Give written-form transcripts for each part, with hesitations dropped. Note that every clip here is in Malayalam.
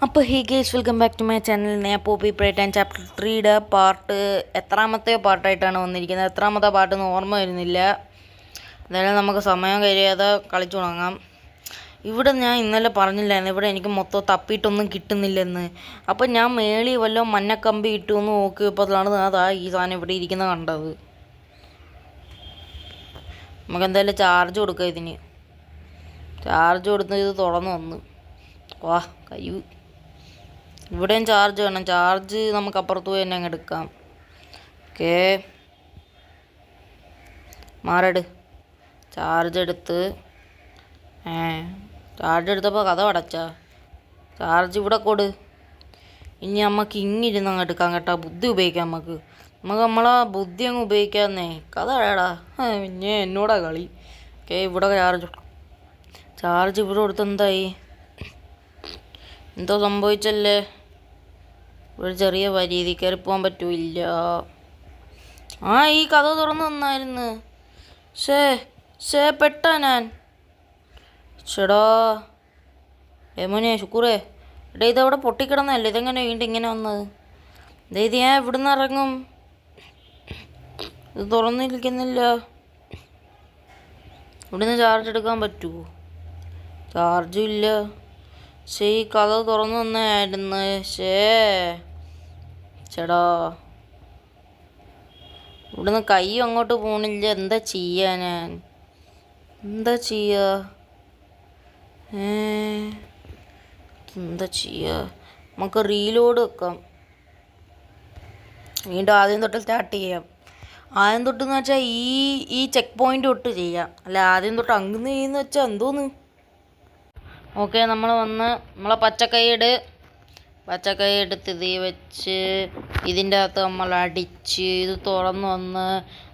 അപ്പോൾ hey guys welcome back to my channel. ഞാൻ പോപ്പി പ്രൈറ്റ് ആൻഡ് ചാപ്റ്റർ 3യുടെ പാർട്ട് എത്രാമത്തെ പാർട്ടായിട്ടാണ് വന്നിരിക്കുന്നത്. എത്രാമത്തെ പാട്ടെന്ന് ഓർമ്മ വരുന്നില്ല. എന്തായാലും നമുക്ക് സമയം കഴിയാതെ കളിച്ചു തുടങ്ങാം. ഇവിടെ ഞാൻ ഇന്നലെ പറഞ്ഞില്ലായിരുന്നു, ഇവിടെ എനിക്ക് മൊത്തം തപ്പിയിട്ടൊന്നും കിട്ടുന്നില്ലെന്ന്. അപ്പം ഞാൻ മേളി വല്ലതും മഞ്ഞക്കമ്പി ഇട്ടു എന്ന് നോക്കിയപ്പോഴാണ് അതാ ഈ സാധനം ഇവിടെ ഇരിക്കുന്നത് കണ്ടത്. നമുക്ക് എന്തായാലും ചാർജ് കൊടുക്കാം. ഇതിന് ചാർജ് കൊടുത്ത് ഇത് തുറന്നു വന്നു. വാ കഴിവ്. ഇവിടെയും ചാർജ് വേണം. ചാർജ് നമുക്ക് അപ്പുറത്ത് പോയി തന്നെ അങ്ങ് എടുക്കാം. ഓക്കേ, മാറട്. ചാർജ് എടുത്ത് ചാർജ് എടുത്തപ്പോൾ കഥ അടച്ചാ. ചാർജ് ഇവിടെ കൊടു. ഇനി നമുക്ക് ഇങ്ങിരുന്ന് അങ്ങ് എടുക്കാം കേട്ടോ. ബുദ്ധി ഉപയോഗിക്കാം. നമുക്ക് നമ്മളെ ബുദ്ധി അങ്ങ് ഉപയോഗിക്കാമെന്നേ. കഥ അഴടാ. പിന്നെ എന്നോടാ കളി. ഓക്കെ, ഇവിടെ ചാർജ് ഇവിടെ കൊടുത്ത് എന്തായി? എന്തോ സംഭവിച്ചല്ലേ. ഒരു ചെറിയ രീതി കയറി പോകാൻ പറ്റൂല്ല. ഈ കഥ തുറന്നു തന്നായിരുന്നു. പെട്ടാ ഞാൻ. ചേടാ മോനെ ശുക്കൂറേ, എടാ ഇതവിടെ പൊട്ടിക്കിടന്നല്ലേ. ഇതെങ്ങനെ വീണ്ടും ഇങ്ങനെ വന്നത്? ഇത് ഞാൻ ഇവിടുന്ന് ഇറങ്ങും. ഇത് തുറന്നിരിക്കുന്നില്ല. ഇവിടുന്ന് ചാർജ് എടുക്കാൻ പറ്റുമോ? ചാർജും ഇല്ല. ഈ കഥ തുറന്നു തന്നായിരുന്നു. ചേടാ ഇവിടുന്ന് കൈ അങ്ങോട്ട് പോണില്ല. എന്താ ചെയ്യാ ഞാൻ? എന്താ ചെയ്യാ? എന്താ ചെയ്യാ? നമുക്ക് റീലോഡ് വെക്കാം. വീണ്ടും ആദ്യം തൊട്ട് സ്റ്റാർട്ട് ചെയ്യാം. ആദ്യം തൊട്ടെന്ന് വെച്ചാൽ ഈ ചെക്ക് പോയിന്റ് തൊട്ട് ചെയ്യാം. അല്ല ആദ്യം തൊട്ട് അങ്ങ് ചെയ്യുന്ന വെച്ചാൽ എന്തോന്ന്. ഓക്കെ, നമ്മൾ വന്ന് നമ്മളെ പച്ചക്കൈ എടുത്ത് ഇത് വെച്ച് ഇതിൻ്റെ അകത്ത് നമ്മൾ അടിച്ച് ഇത് തുറന്ന് വന്ന്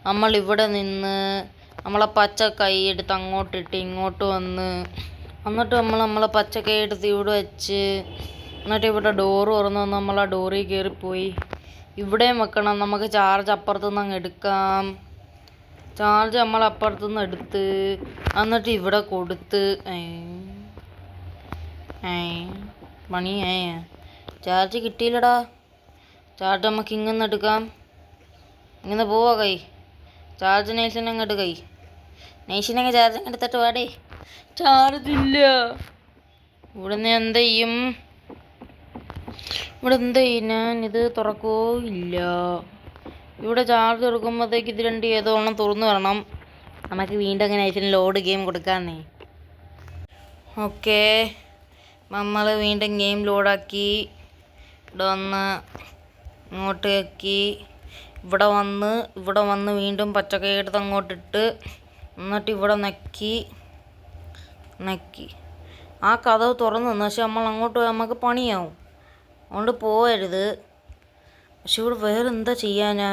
നമ്മളിവിടെ നിന്ന് നമ്മളെ പച്ചക്കൈ എടുത്ത് അങ്ങോട്ടിട്ട് ഇങ്ങോട്ട് വന്ന് എന്നിട്ട് നമ്മളെ പച്ചക്കൈ എടുത്ത് ഇവിടെ വെച്ച് എന്നിട്ട് ഇവിടെ ഡോറ് തുറന്ന് വന്ന് നമ്മൾ ആ ഡോറിൽ കയറിപ്പോയി. ഇവിടെയും വെക്കണം. നമുക്ക് ചാർജ് അപ്പുറത്തുനിന്ന് അങ്ങ് എടുക്കാം. ചാർജ് നമ്മൾ അപ്പുറത്തുനിന്ന് എടുത്ത് എന്നിട്ട് ഇവിടെ കൊടുത്ത് ചാർജ് കിട്ടിയില്ലടാ. ചാർജ് നമുക്ക് ഇങ്ങനെ എടുക്കാം. ഇങ്ങനെ പോവാ കൈ. ചാർജ് നൈസിനെ അങ്ങോട്ട് കൈ. നൈസിനങ്ങ് ചാർജ് എടുത്തിട്ട് വാടേ. ചാർജ് ഇല്ല. ഇവിടെ നിന്ന് എന്ത് ചെയ്യും? ഞാൻ ഇത് തുറക്കോ ഇല്ല. ഇവിടെ ചാർജ് തുറക്കുമ്പോഴത്തേക്ക് ഇത് രണ്ട് ഏതോണം തുറന്നു വരണം. നമുക്ക് വീണ്ടും അങ്ങനെ നൈസിന് ലോഡ് ഗെയിം കൊടുക്കാന്നേ. ഓക്കെ, നമ്മൾ വീണ്ടും ഗെയിം ലോഡാക്കി. ഇവിടെ വന്ന് ഇങ്ങോട്ട് ആക്കി. ഇവിടെ വന്ന് വീണ്ടും പച്ചക്കൈ എടുത്ത് അങ്ങോട്ടിട്ട് എന്നിട്ട് ഇവിടെ നക്കി. ആ കഥ തുറന്നു നിന്ന്. പക്ഷെ നമ്മൾ അങ്ങോട്ട് പോയി നമുക്ക് പണിയാവും. അതുകൊണ്ട് പോകരുത്. പക്ഷെ ഇവിടെ വേറെ എന്താ ചെയ്യാനാ?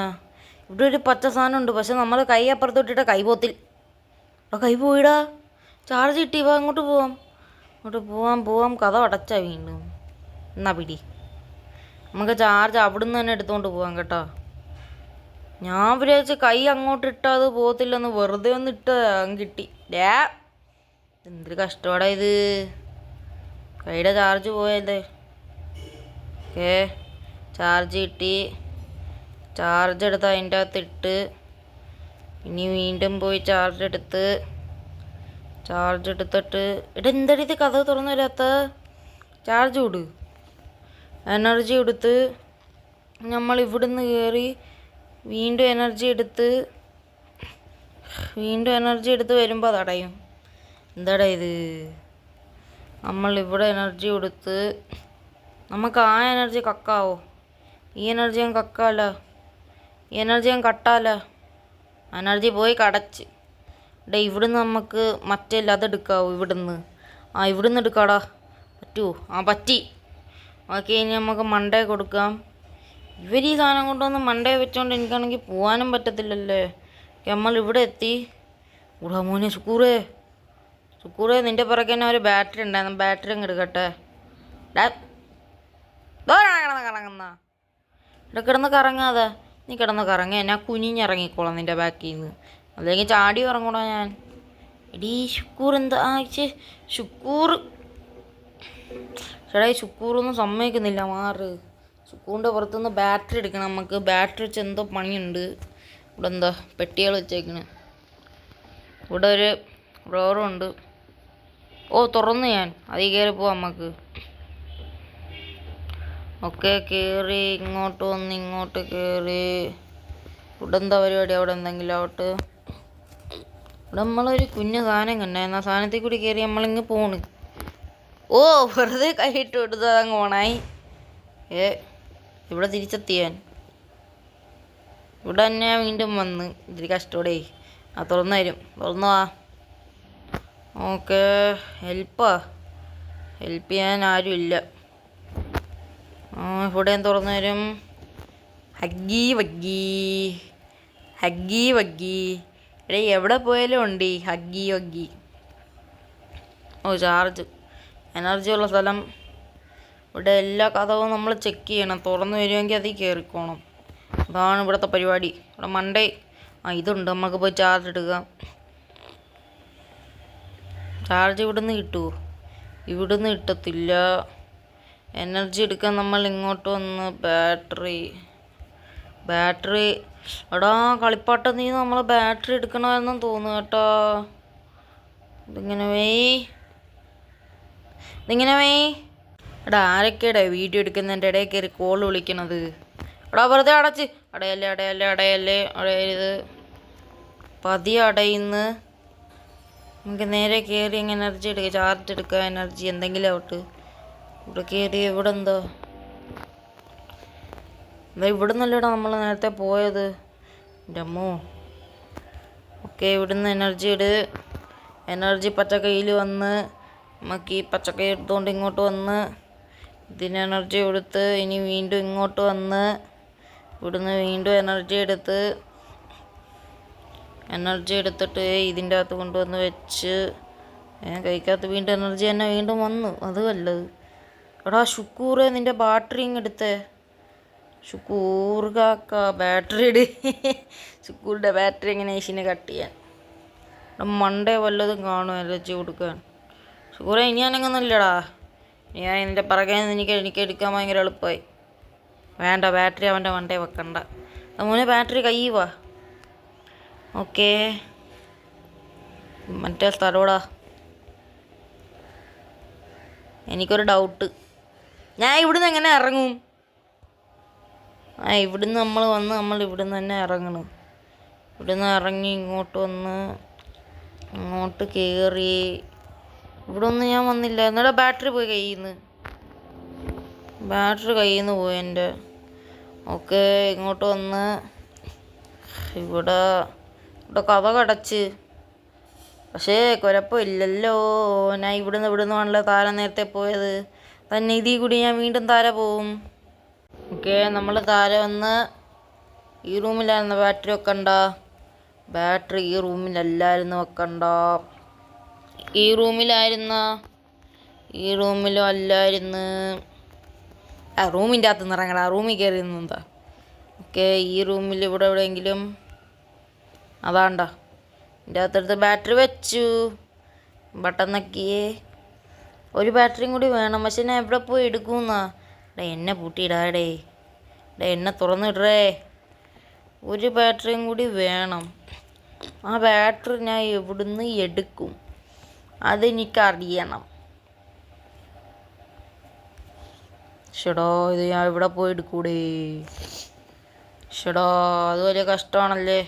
ഇവിടെ ഒരു പച്ച സാധനം ഉണ്ട്. പക്ഷെ നമ്മൾ കൈ അപ്പുറത്ത് ഇട്ടിട്ട് കൈ പോത്തിൽ. കൈ പോയിടാ. ചാർജ് കിട്ടി. വാ അങ്ങോട്ട് പോവാം. കഥ അടച്ചാ വീണ്ടും. എന്നാ പിടി. നമുക്ക് ചാർജ് അവിടുന്ന് തന്നെ എടുത്തുകൊണ്ട് പോവാം കേട്ടോ. ഞാൻ വിചാരിച്ച കൈ അങ്ങോട്ട് ഇട്ടാൽ അത് പോകത്തില്ലെന്ന്. വെറുതെ ഒന്ന് ഇട്ട് കിട്ടി. എന്തൊരു കഷ്ടപ്പാടാ ഇത്. കൈയുടെ ചാർജ് പോയല്ലേ. ഓക്കെ, ചാർജ് കിട്ടി. ചാർജ് എടുത്ത് അതിൻ്റെ അകത്ത് ഇട്ട് ഇനി വീണ്ടും പോയി ചാർജ് എടുത്തിട്ട് എന്താടി ഇത് കഥ തുറന്നു വരാത്ത? ചാർജ് കൊടു. എനർജി എടുത്ത് നമ്മൾ ഇവിടുന്ന് കയറി വീണ്ടും എനർജി എടുത്ത് വരുമ്പോൾ അതടയും. എന്താടാ ഇത്? നമ്മൾ ഇവിടെ എനർജി കൊടുത്ത് നമുക്ക് ആ എനർജി കക്കാവോ? ഈ എനർജി ഞാൻ കക്കാമല്ലോ. ഈ എനർജി ഞാൻ കട്ടാലോ. എനർജി പോയി കടച്ച്. ഇവിടുന്ന് നമുക്ക് മറ്റേ അതെടുക്കാവോ? ഇവിടുന്ന് എടുക്കാടാ. പറ്റുമോ? പറ്റി. ഓക്കെ, ഇനി നമുക്ക് മണ്ടേ കൊടുക്കാം. ഇവർ ഈ സാധനം കൊണ്ടുവന്ന് മണ്ടേ വെച്ചോണ്ട് എനിക്കാണെങ്കിൽ പോകാനും പറ്റത്തില്ലല്ലേ. നമ്മൾ ഇവിടെ എത്തി. ഇവിടെ മോനെ സുക്കൂറേ നിൻ്റെ പിറകെ തന്നെ ഒരു ബാറ്ററി ഉണ്ടായിരുന്നു. ബാറ്ററി അങ്ങ് എടുക്കട്ടെ. കറങ്ങുന്ന ഇവിടെ കിടന്ന് കറങ്ങാതെ. നീ കിടന്ന് കറങ്ങ. ഞാൻ കുനിഞ്ഞിറങ്ങിക്കോളാം നിൻ്റെ ബാക്കിൽ നിന്ന്. അല്ലെങ്കിൽ ചാടി ഇറങ്ങൂടാ ഞാൻ. എടീ ശുക്കൂർ എന്താ? ശുക്കൂർ ചേട്ടാ ഈ ശുക്കൂറൊന്നും സമ്മതിക്കുന്നില്ല. മാറ്. ശുക്കൂറിൻ്റെ പുറത്തുനിന്ന് ബാറ്ററി എടുക്കണം നമുക്ക്. ബാറ്ററി വെച്ച് എന്തോ പണിയുണ്ട്. ഇവിടെ എന്താ പെട്ടികൾ വെച്ചേക്കണ്. ഇവിടെ ഒരു ഡോറുണ്ട്. ഓ തുറന്ന് ഞാൻ അതിൽ കയറി പോവാം നമുക്ക്. ഓക്കെ കയറി ഇങ്ങോട്ട് വന്ന് ഇങ്ങോട്ട് കയറി. ഇവിടെ എന്താ പരിപാടി? അവിടെ എന്തെങ്കിലും ആവട്ടെ. ഇവിടെ നമ്മളൊരു കുഞ്ഞു സാധനം കണ്ടായിരുന്നു. ആ സാധനത്തിൽ കൂടി കയറി നമ്മളിങ്ങ് പോണ്. ഓ വെറുതെ കൈയിട്ട് കൊടുത്ത് അതങ്ങ് ഓണായി. ഇവിടെ തിരിച്ചെത്തിയാൻ. ഇവിടെ തന്നെ വീണ്ടും വന്ന് ഇതിരി കഷ്ടോടെ. ആ തുറന്നു തരും. തുറന്നു വാ. ഓക്കെ ഹെൽപ്പ് ചെയ്യാൻ ആരും ഇല്ല. ഇവിടെയും തുറന്നു തരും. ഹഗ്ഗി വഗ്ഗി. എടേ എവിടെ പോയാലും ഉണ്ട് ഈ ഹഗ്ഗി വഗ്ഗി. ഓ ചാർജ് എനർജി ഉള്ള സ്ഥലം. ഇവിടെ എല്ലാ കഥവും നമ്മൾ ചെക്ക് ചെയ്യണം. തുറന്നു വരുമെങ്കിൽ അതിൽ കയറിക്കോണം. അതാണ് ഇവിടുത്തെ പരിപാടി. ഇവിടെ മണ്ടേ ഇതുണ്ട്. നമുക്ക് പോയി ചാർജ് എടുക്കാം. ചാർജ് ഇവിടുന്ന് കിട്ടുമോ? ഇവിടുന്ന് കിട്ടത്തില്ല. എനർജി എടുക്കാൻ നമ്മൾ ഇങ്ങോട്ട് വന്ന് ബാറ്ററി എടാ കളിപ്പാട്ടം നീ നമ്മൾ ബാറ്ററി എടുക്കണമെന്നും തോന്നുന്നു കേട്ടോ. ഇതിങ്ങനെ എടാ ആരൊക്കെയാടാ വീഡിയോ എടുക്കുന്നതിൻ്റെ ഇടയിൽ കയറി കോൾ വിളിക്കണത്? എടാ വെറുതെ അടച്ച് അടയരുത്. പതിയെ അടയുന്ന്. നമുക്ക് നേരെ കയറി അങ്ങ് എനർജി എടുക്കുക. ചാർജ് എടുക്കുക. എനർജി എന്തെങ്കിലും ആവട്ടെ. ഇവിടെ കയറി. ഇവിടെ എന്താ ഇവിടെ നിന്നല്ലേടാ നമ്മൾ നേരത്തെ പോയത്. എൻ്റെ അമ്മോ. ഓക്കെ ഇവിടുന്ന് എനർജി എനർജി പച്ച കയ്യിൽ വന്ന് നമുക്ക് ഈ പച്ചക്കൈ എടുത്തുകൊണ്ട് ഇങ്ങോട്ട് വന്ന് ഇതിന് എനർജി കൊടുത്ത് ഇനി വീണ്ടും ഇങ്ങോട്ട് വന്ന് ഇവിടുന്ന് വീണ്ടും എനർജി എടുത്തിട്ട് ഇതിൻ്റെ അകത്ത് കൊണ്ടുവന്ന് വെച്ച് കൈക്കകത്ത് വീണ്ടും എനർജി തന്നെ വീണ്ടും വന്നു. അത് വല്ലത്. എടാ ശുക്കൂറെ നിൻ്റെ ബാറ്ററി ഇങ്ങ് എടുത്തേ. ശുക്കൂർ കാക്ക ബാറ്ററി ഇട്. ശുക്കൂറിൻ്റെ ബാറ്ററി എങ്ങനെ ഏഷ്യനെ കട്ട് ചെയ്യാൻ. മണ്ടേ വല്ലതും കാണും എനർജി കൊടുക്കാൻ. ശുക്കൂറെ ഇനി ഞാനങ്ങനല്ലടാ. ഞാൻ ഇതിൻ്റെ പിറകെ എനിക്ക് എടുക്കാൻ ഭയങ്കര എളുപ്പമായി. വേണ്ട ബാറ്ററി അവൻ്റെ മണ്ടേ വെക്കണ്ട. മോനെ ബാറ്ററി കയ്യിൽ വാ. ഓക്കേ മറ്റേ സ്ഥലോടാ. എനിക്കൊരു ഡൗട്ട്. ഞാൻ ഇവിടുന്ന് എങ്ങനെ ഇറങ്ങും? ഇവിടുന്ന് നമ്മൾ ഇവിടുന്ന് തന്നെ ഇറങ്ങണം. ഇവിടുന്ന് ഇറങ്ങി ഇങ്ങോട്ട് വന്ന് ഇങ്ങോട്ട് കയറി. ഇവിടെ ഒന്നും ഞാൻ വന്നില്ല. എന്നിട്ട് ബാറ്ററി പോയി കയ്യിൽ നിന്ന് പോയി എൻ്റെ. ഓക്കെ ഇങ്ങോട്ട് വന്ന് ഇവിടെ കഥ കടച്ച്. പക്ഷേ കുഴപ്പമില്ലല്ലോ. ഞാൻ ഇവിടുന്ന് ആണല്ലോ താര നേരത്തെ പോയത്. തന്നെ ഇതിൽ കൂടി ഞാൻ വീണ്ടും താര പോവും. ഓക്കെ നമ്മൾ താര വന്ന് ഈ റൂമിലായിരുന്നു ബാറ്ററി വെക്കണ്ട. ബാറ്ററി ഈ റൂമിലല്ലായിരുന്നു വെക്കണ്ട. ഈ റൂമിലും അല്ലായിരുന്നു. റൂമിൻ്റെ അകത്ത് നിന്ന് ഇറങ്ങടാ. റൂമിൽ കയറി നിന്നെന്താ. ഓക്കെ ഈ റൂമിൽ ഇവിടെ എവിടെയെങ്കിലും അതാണ്ട എൻ്റെ അകത്തെടുത്ത് ബാറ്ററി വെച്ചു. ബട്ടൺ നക്കിയേ. ഒരു ബാറ്ററിയും കൂടി വേണം. പക്ഷെ ഞാൻ എവിടെ പോയി എടുക്കുമെന്നാ. എന്നെ പൂട്ടിയിടാടേ. എന്നെ തുറന്നിടേ. ഒരു ബാറ്ററിയും കൂടി വേണം. ആ ബാറ്ററി ഞാൻ എവിടുന്ന് എടുക്കും അതെനിക്കറിയണം. ഷെടാ ഇത് ഞാൻ ഇവിടെ പോയി എടുക്കൂടേ. ഷെടാ അത് വലിയ കഷ്ടമാണല്ലേ.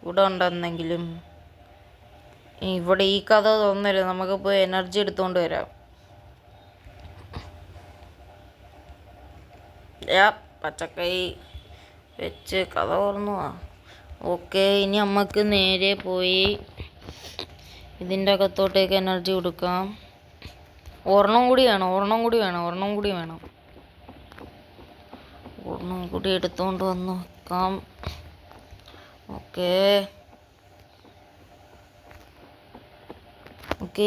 ഇവിടെ ഉണ്ടെന്നെങ്കിലും ഇവിടെ ഈ കഥ തോന്നരുത്. നമുക്ക് പോയി എനർജി എടുത്തുകൊണ്ട് വരാം. പച്ചക്കൈ വെച്ച് കഥ തുറന്നു. ഓക്കെ ഇനി നമുക്ക് നേരെ പോയി ഇതിൻ്റെ അകത്തോട്ടേക്ക് എനർജി കൊടുക്കാം. ഒരെണ്ണം കൂടി എടുത്തുകൊണ്ട് വന്ന് വെക്കാം. ഓക്കെ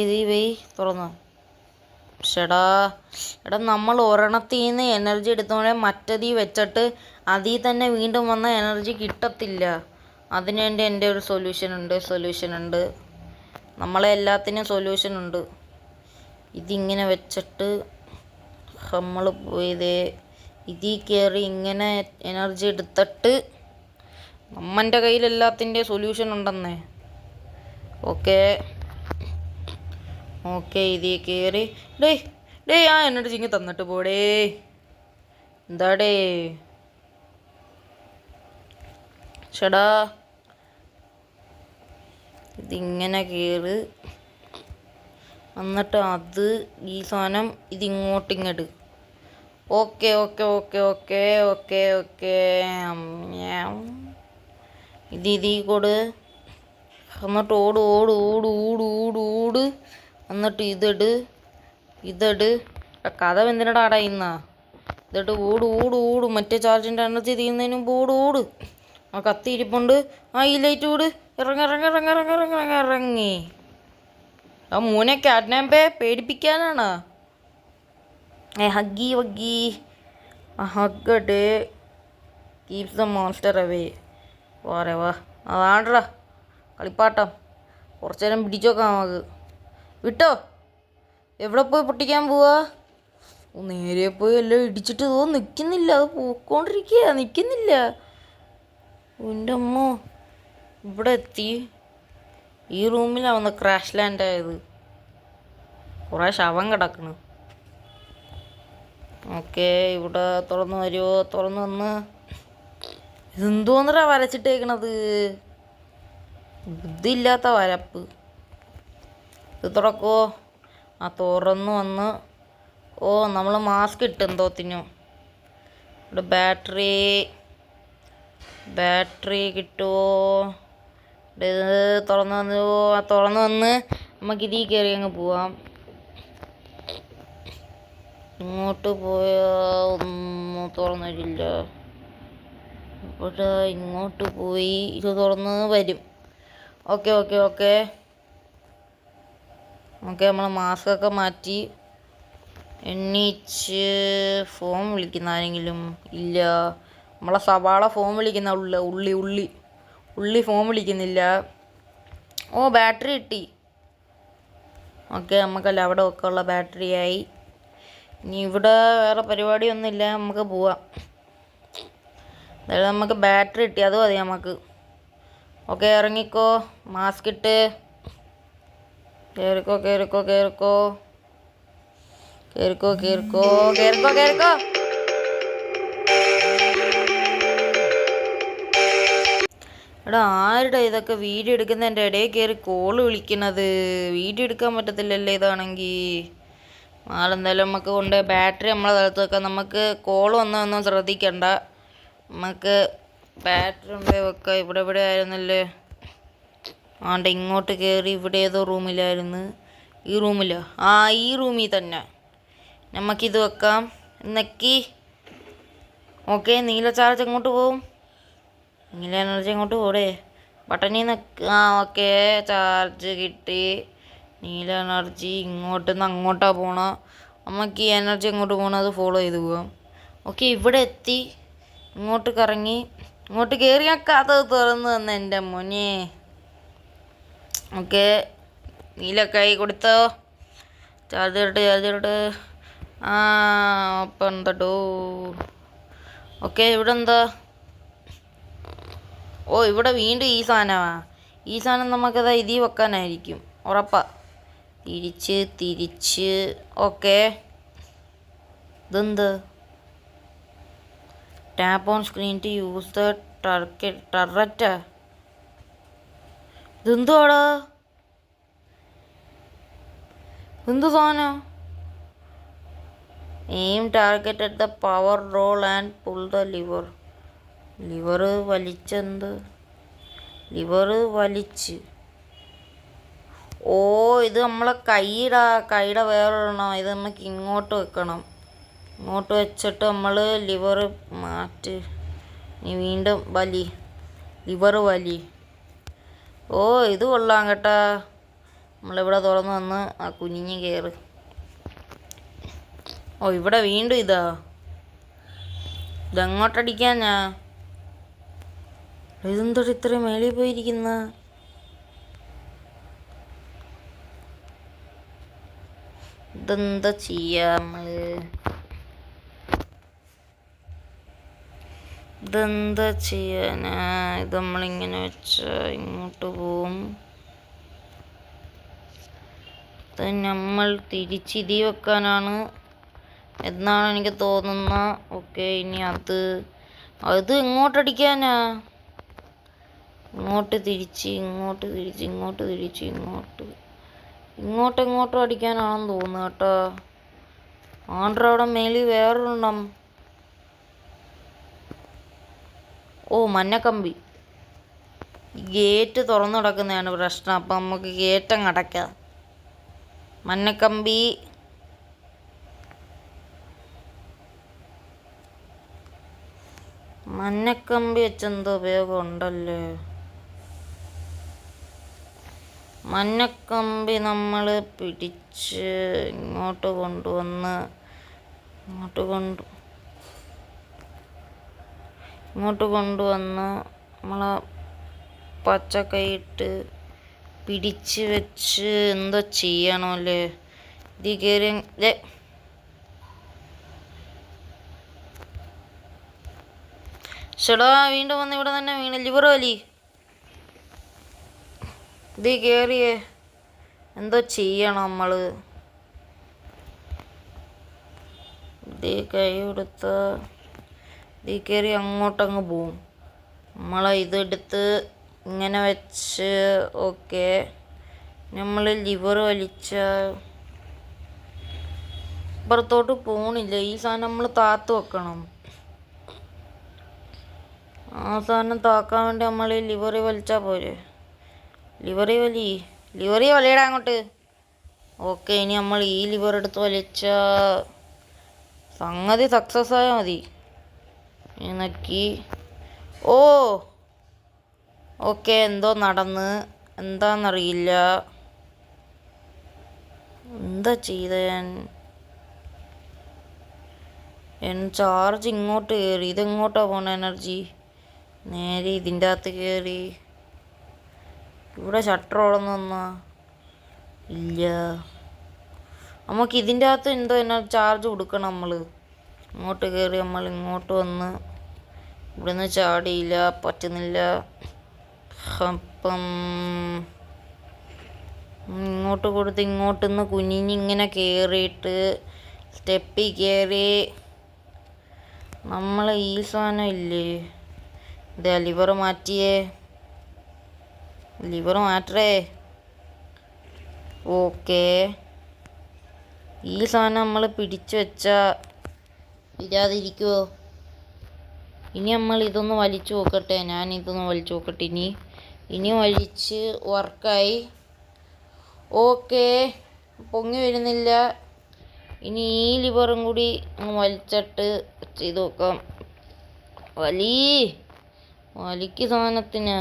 ഇത് തുറന്നു. എടാ നമ്മൾ ഒരെണ്ണത്തിൽ നിന്ന് എനർജി എടുത്തോടെ മറ്റതിൽ വെച്ചിട്ട് അതിൽ തന്നെ വീണ്ടും വന്ന എനർജി കിട്ടത്തില്ല. അതിനുവേണ്ടി എൻ്റെ ഒരു സൊല്യൂഷൻ ഉണ്ട്. നമ്മളെ എല്ലാത്തിനും സൊല്യൂഷൻ ഉണ്ട്. ഇതിങ്ങനെ വെച്ചിട്ട് നമ്മൾ പോയതേ ഇതിൽ കയറി ഇങ്ങനെ എനർജി എടുത്തിട്ട് നമ്മൻ്റെ കയ്യിൽ എല്ലാത്തിൻ്റെ സൊല്യൂഷൻ ഉണ്ടെന്നേ. ഓക്കെ ഓക്കെ ഇതിൽ കയറി ആ എനർജി ഇങ്ങ് തന്നിട്ട് പോടേ. എന്താടേ ചേടാ ഇതിങ്ങനെ കയറി എന്നിട്ട് അത് ഈ സാധനം ഇതിങ്ങോട്ടിങ്ങട്. Okay okay okay okay okay okay ഇതിൽ കൂട് എന്നിട്ട് ഓട് ഓട് ഓട് ഓട് ഓട് ഓട് എന്നിട്ട് ഇതട് കഥ എന്തിനടാ അടയുന്ന ഇതിട്ട് ഓട് ഓട് ഓട്. മറ്റേ ചാർജിൻ്റെ എനർജി തീരുന്നതിന് മുമ്പ് ഓട് ഓട്. ആ കത്തി ഇരിപ്പുണ്ട്. ആ ഈ ലൈറ്റ് ഓട്. ഇറങ്ങി ആ മോനെ കാഡ്നാമ്പേ പേടിപ്പിക്കാനാണ്. ഹഗ്ഗി വഗ്ഗി ഹഗ്ഗഡ് keeps the monster away. Waray വാ അതാണ്ടടാ കളിപ്പാട്ടം. കുറച്ചു നേരം പിടിച്ചോക്കാം നമുക്ക്. വിട്ടോ എവിടെ പോയി പൊട്ടിക്കാൻ പോവാ? നേരെ പോയി എല്ലാം ഇടിച്ചിട്ട് നിൽക്കുന്നില്ല. അത് പോയിക്കൊണ്ടിരിക്കുക നിൽക്കുന്നില്ല. എൻ്റെ അമ്മോ ഇവിടെ എത്തി. ഈ റൂമിലാണ് ക്രാഷ് ലാൻഡ് ആയത്. കുറേ ശവം കിടക്കണ്. ഓക്കെ ഇവിടെ തുറന്നു വരുമോ? തുറന്നു വന്ന് ഇതെന്തോന്നറാ വരച്ചിട്ടേക്കണത്? ബുദ്ധിയില്ലാത്ത വരപ്പ്. ഇത് തുറക്കുമോ? ആ തുറന്നു വന്ന് ഓ നമ്മൾ മാസ്ക് ഇട്ട് എന്തോത്തിനു. ഇവിടെ ബാറ്ററി കിട്ടുമോ? ഇത് തുറന്നു വന്ന് നമുക്കിതിൽ കയറി അങ്ങ് പോവാം. ഇങ്ങോട്ട് പോയാൽ ഒന്നും തുറന്നു വരില്ല. ഇവിടെ ഇങ്ങോട്ട് പോയി ഇത് തുറന്ന് വരും. ഓക്കെ ഓക്കെ ഓക്കെ ഓക്കെ നമ്മൾ മാസ്കൊക്കെ മാറ്റി എണ്ണീച്ച് ഫോം വിളിക്കുന്ന ആരെങ്കിലും ഇല്ല. നമ്മളെ സവാള ഫോം വിളിക്കുന്ന ഉള്ളി ഫോം വിളിക്കുന്നില്ല. ഓ ബാറ്ററി കിട്ടി. ഓക്കെ നമുക്കല്ല അവിടെ ഒക്കെ ഉള്ള ബാറ്ററി ആയി. ഇനി ഇവിടെ വേറെ പരിപാടിയൊന്നുമില്ല. നമുക്ക് പോവാം. അതായത് നമുക്ക് ബാറ്ററി കിട്ടി അത് മതി നമുക്ക്. ഓക്കെ ഇറങ്ങിക്കോ. മാസ്ക് ഇട്ട് കേറിക്കോ കേറിക്കോ കേറിക്കോ കേറിക്കോ കേറിക്കോ കേറിക്കോ കേറിക്കോ. എടാ ആരുടെ ഇതൊക്കെ വീഡിയോ എടുക്കുന്നതിൻ്റെ ഇടയിൽ കയറി കോള് വിളിക്കുന്നത്? വീഡിയോ എടുക്കാൻ പറ്റത്തില്ലല്ലേ ഇതാണെങ്കിൽ. നാളെന്തായാലും നമുക്ക് കൊണ്ട് ബാറ്ററി നമ്മളെ സ്ഥലത്ത് വെക്കാം. നമുക്ക് കോൾ വന്നതൊന്നും ശ്രദ്ധിക്കണ്ട. നമുക്ക് ബാറ്ററി കൊണ്ട് വെക്കാം. ഇവിടെ ആയിരുന്നല്ലേ. ആണ്ട് ഇങ്ങോട്ട് കയറി ഇവിടെ ഏതോ റൂമിലായിരുന്നു. ഈ റൂമിലോ? ആ ഈ റൂമിൽ തന്നെ നമുക്കിത് വെക്കാം. നെക്കി. ഓക്കെ നീല ചാർജ് എങ്ങോട്ട് പോവും? നീല എനർജി എങ്ങോട്ട് പോടേ? ബട്ടണിൽ നിൽക്ക്. ആ ഓക്കെ ചാർജ് കിട്ടി. നീല എനർജി ഇങ്ങോട്ടുനിന്ന് അങ്ങോട്ടാണ് പോകണം. നമുക്ക് ഈ എനർജി എങ്ങോട്ട് പോകണം അത് ഫോളോ ചെയ്ത് പോവാം. ഓക്കെ ഇവിടെ എത്തി. ഇങ്ങോട്ട് കറങ്ങി ഇങ്ങോട്ട് കയറി ആ കഥ തുറന്ന് തന്നെ എൻ്റെ മോനെ. ഓക്കെ നീലക്കായി കൊടുത്തോ. ചാർജർ ആ ഓപ്പൺ ദ ഡോർ. ഓക്കെ ഇവിടെ എന്താ? ഓ ഇവിടെ വീണ്ടും ഈ സാധനമാണ്. ഈ സാധനം നമുക്കതാ ഇതിൽ വെക്കാനായിരിക്കും ഉറപ്പാ. തിരിച്ച് ഓക്കെ ഇതെന്ത്? Tap on screen to use the ടർററ്റാ. ഇതെന്തുവാടാ? എന്ത് സാധനം? Aim target at the power roll and pull the lever വലിച്ച്. ഓ ഇത് നമ്മളെ കൈയുടെ വേറൊരെണ്ണം. ഇത് നമുക്ക് ഇങ്ങോട്ട് വെക്കണം. ഇങ്ങോട്ട് വെച്ചിട്ട് നമ്മൾ ലിവർ മാറ്റ്. ഇനി വീണ്ടും ലിവർ വലി. ഓ ഇത് കൊള്ളാം കേട്ടാ. നമ്മളിവിടെ തുറന്ന് വന്ന് ആ കുനിഞ്ഞ് കയറ്. ഓ ഇവിടെ വീണ്ടും ഇതെങ്ങോട്ടടിക്കാൻ ഇതെന്തോ ഇത്രയും മേളിൽ പോയിരിക്കുന്ന? ഇതെന്താ ചെയ്യാ നമ്മള്? ഇതെന്താ ചെയ്യാനാ? ഇത് നമ്മളിങ്ങനെ വെച്ചാ ഇങ്ങോട്ട് പോവും. ഇത് നമ്മൾ തിരിച്ചിതി വെക്കാനാണ് എന്നാണ് എനിക്ക് തോന്നുന്നത്. ഓക്കെ, ഇനി അത് ഇങ്ങോട്ടടിക്കാനാ? ഇങ്ങോട്ട് തിരിച്ച് ഇങ്ങോട്ടും അടിക്കാനാണെന്ന് തോന്നുന്നു കേട്ടോ. ആണ്ട്ര അവിടെ മേലിൽ വേറൊരെണ്ണം. ഓ, മഞ്ഞക്കമ്പി. ഗേറ്റ് തുറന്നു കിടക്കുന്നതാണ് പ്രശ്നം. അപ്പം നമുക്ക് ഗേറ്റ് അങ്ങ് അടയ്ക്കാം. മഞ്ഞക്കമ്പി വെച്ചെന്തോ ഉപയോഗം ഉണ്ടല്ലേ? മഞ്ഞക്കമ്പി നമ്മൾ പിടിച്ച് ഇങ്ങോട്ട് കൊണ്ടുവന്ന് നമ്മൾ പച്ചക്കൈയിട്ട് പിടിച്ച് വെച്ച് എന്തോ ചെയ്യണമല്ലേ? ഇത് കയറി ചേടാ, വീണ്ടും വന്ന് ഇവിടെ തന്നെ വീണ്. ലിവർ വലി. ഇത് കയറിയേ എന്തോ ചെയ്യണം നമ്മൾ? ഇത് കൈ കൊടുത്ത ഇത് കയറി അങ്ങോട്ടങ്ങ് പോവും. ഇതെടുത്ത് ഇങ്ങനെ വെച്ച് ഓക്കെ. നമ്മൾ ലിവർ വലിച്ച ഇപ്പുറത്തോട്ട് പോണില്ല. ഈ സാധനം നമ്മൾ താത്ത് വെക്കണം. ആ സാധനം താക്കാൻ വേണ്ടി നമ്മൾ ലിവറി വലിച്ചാൽ പോരെ? ലിവറി വലിയടാ അങ്ങോട്ട്. ഓക്കെ, ഇനി നമ്മൾ ഈ ലിവർ എടുത്ത് വലിച്ച സംഗതി സക്സസ് ആയാൽ മതി. നക്കി. ഓ ഓക്കെ, എന്തോ നടന്ന് എന്താന്നറിയില്ല. എന്താ ചെയ്ത ഞാൻ ചാർജ് ഇങ്ങോട്ട് കയറി. ഇതെങ്ങോട്ടാ പോണ എനർജി? നേരെ ഇതിൻ്റെ അകത്ത് കയറി. ഇവിടെ ഷട്ടർ ഓടുന്നൊന്നാ ഇല്ല. നമുക്ക് ഇതിൻ്റെ അകത്ത് എന്തോ ചാർജ് കൊടുക്കണം. നമ്മൾ ഇങ്ങോട്ട് കയറി നമ്മൾ ഇങ്ങോട്ട് വന്ന് ഇവിടുന്ന് ചാടിയില്ല, പറ്റുന്നില്ല. അപ്പം ഇങ്ങോട്ട് കൊടുത്ത് ഇങ്ങോട്ടുനിന്ന് കുനിഞ്ഞിങ്ങനെ കയറിയിട്ട് സ്റ്റെപ്പിൽ കയറി നമ്മൾ ഈ സാധനം ഇല്ലേ, ഇതാ ലിവർ മാറ്ററേ. ഓക്കെ, ഈ സാധനം നമ്മൾ പിടിച്ചു വെച്ചാൽ ഇല്ലാതിരിക്കുമോ? ഇനി നമ്മൾ ഇതൊന്ന് വലിച്ചു നോക്കട്ടെ. ഞാനിതൊന്ന് വലിച്ചു നോക്കട്ടെ. ഇനി വലിച്ച് വർക്കായി. ഓക്കെ, പൊങ്ങി വരുന്നില്ല. ഇനി ഈ ലിവറും കൂടി അങ്ങ് വലിച്ചിട്ട് ചെയ്ത് നോക്കാം. വലിക്ക് സാധനത്തിന്.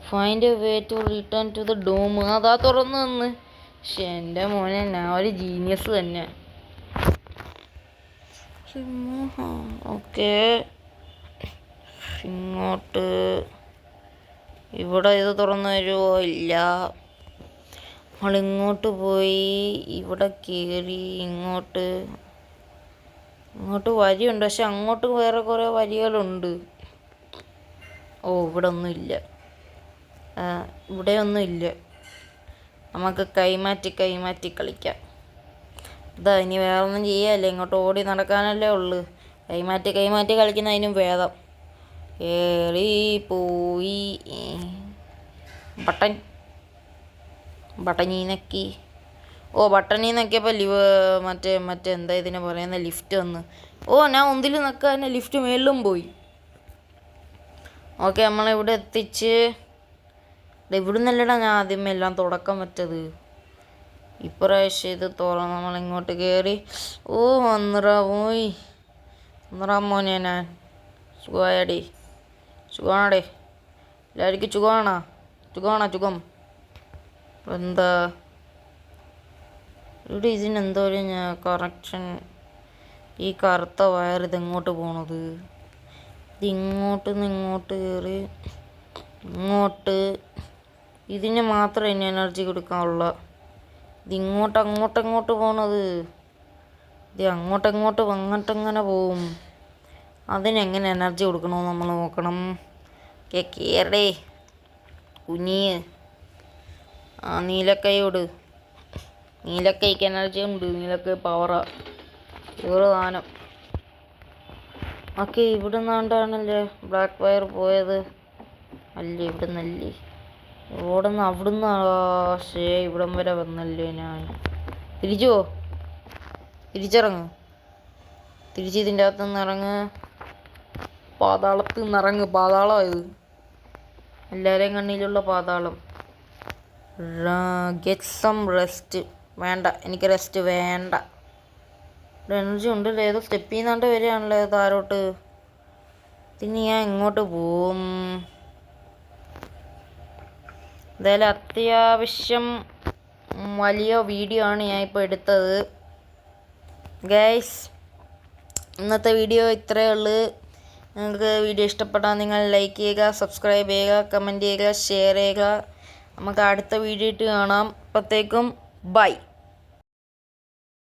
Find a way to return to the dome. അതാ തുറന്നു തന്ന്. പക്ഷെ എൻ്റെ മോനെ, ഞാൻ ഒരു ജീനിയസ് തന്നെ. ഓക്കെ, ഇങ്ങോട്ട് ഇവിടെ ഇത് തുറന്നു തരുമോ? ഇല്ല. നമ്മളിങ്ങോട്ട് പോയി ഇവിടെ കയറി ഇങ്ങോട്ട് വരിയുണ്ട്. പക്ഷെ അങ്ങോട്ട് വേറെ കുറേ വരികളുണ്ട്. ഓ, ഇവിടെ ഒന്നുമില്ല. നമുക്ക് കൈമാറ്റി കളിക്കാം. ഇനി വേറെ ഒന്നും ചെയ്യാല്ലേ, ഇങ്ങോട്ട് ഓടി നടക്കാനല്ലേ ഉള്ളു. കൈമാറ്റി കളിക്കുന്നതിനും ഭേദം. ഏറി പോയി. ബട്ടണീ നക്കി. ബട്ടണീ നക്കിയപ്പോൾ മറ്റേ എന്താ ഇതിനെ പറയുന്ന ലിഫ്റ്റ് വന്ന്. ഞാൻ ഒന്നിൽ നക്കാൻ ലിഫ്റ്റ് മേളിലും പോയി. ഓക്കെ, നമ്മളിവിടെ എത്തിച്ച്. ഇവിടെ നിന്നല്ലടാ ഞാൻ ആദ്യമേ എല്ലാം തുടക്കം വെച്ചത്. ഇപ്രാവശ്യം ഇത് തുറന്ന് നമ്മളിങ്ങോട്ട് കയറി. വന്നറാ മോനെ. ഞാൻ സുഖമാണേ. എല്ലാവർക്കും സുഖം. എന്താ ഇവിടെ ഇതിനെന്തോരം കറക്ഷൻ? ഈ കറുത്ത വയർ ഇതെങ്ങോട്ട് പോണത്? ഇതിങ്ങോട്ട് കയറി ഇതിന് മാത്രം ഇനി എനർജി കൊടുക്കാനുള്ള. ഇത് അങ്ങോട്ടങ്ങോട്ട് പോണത്. ഇത് അങ്ങോട്ടങ്ങനെ പോവും. അതിനെങ്ങനെ എനർജി കൊടുക്കണമെന്ന് നമ്മൾ നോക്കണം. കേറടേ കുഞ്ഞിയ്. നീലക്കൈയോട്. നീലക്കൈക്ക് എനർജി ഉണ്ട്. നീലക്കൈ പവറാ. ഇവറ് സാധനം. ഓക്കെ, ഇവിടെ നിന്നാണ്ടാണല്ലേ ബ്ലാക്ക് വയർ പോയത്. അല്ലേ ഇവിടെ നിന്നല്ലേ. അവിടുന്ന് ഇവിടം വരെ വന്നല്ലേ ഞാൻ. തിരിച്ചിറങ്ങ്. ഇതിൻ്റെ അകത്ത് നിന്ന് ഇറങ്ങ്. പാതാളത്തിൽ നിന്ന് ഇറങ്ങ്. പാതാളമായത് എല്ലാവരെയും കണ്ണിലുള്ള പാതാളം. Get some rest. വേണ്ട, എനിക്ക് റെസ്റ്റ് വേണ്ട. ഇവിടെ എനർജി ഉണ്ടല്ലോ. ഏതോ സ്റ്റെപ്പിൽ നിന്നാണ്ട് വരികയാണല്ലോ താരോട്ട്. ഇനി ഞാൻ എങ്ങോട്ട് പോവും? എന്തായാലും അത്യാവശ്യം വലിയ വീഡിയോ ആണ് ഞാൻ ഇപ്പോൾ എടുത്തത്. ഗൈസ്, ഇന്നത്തെ വീഡിയോ ഇത്രയേ ഉള്ളൂ. നിങ്ങൾക്ക് വീഡിയോ ഇഷ്ടപ്പെട്ടാൽ നിങ്ങൾ ലൈക്ക് ചെയ്യുക, സബ്സ്ക്രൈബ് ചെയ്യുക, കമൻറ്റ് ചെയ്യുക, ഷെയർ ചെയ്യുക. നമുക്ക് അടുത്ത വീഡിയോ ഇട്ട് കാണാം. അപ്പോഴത്തേക്കും ബൈ.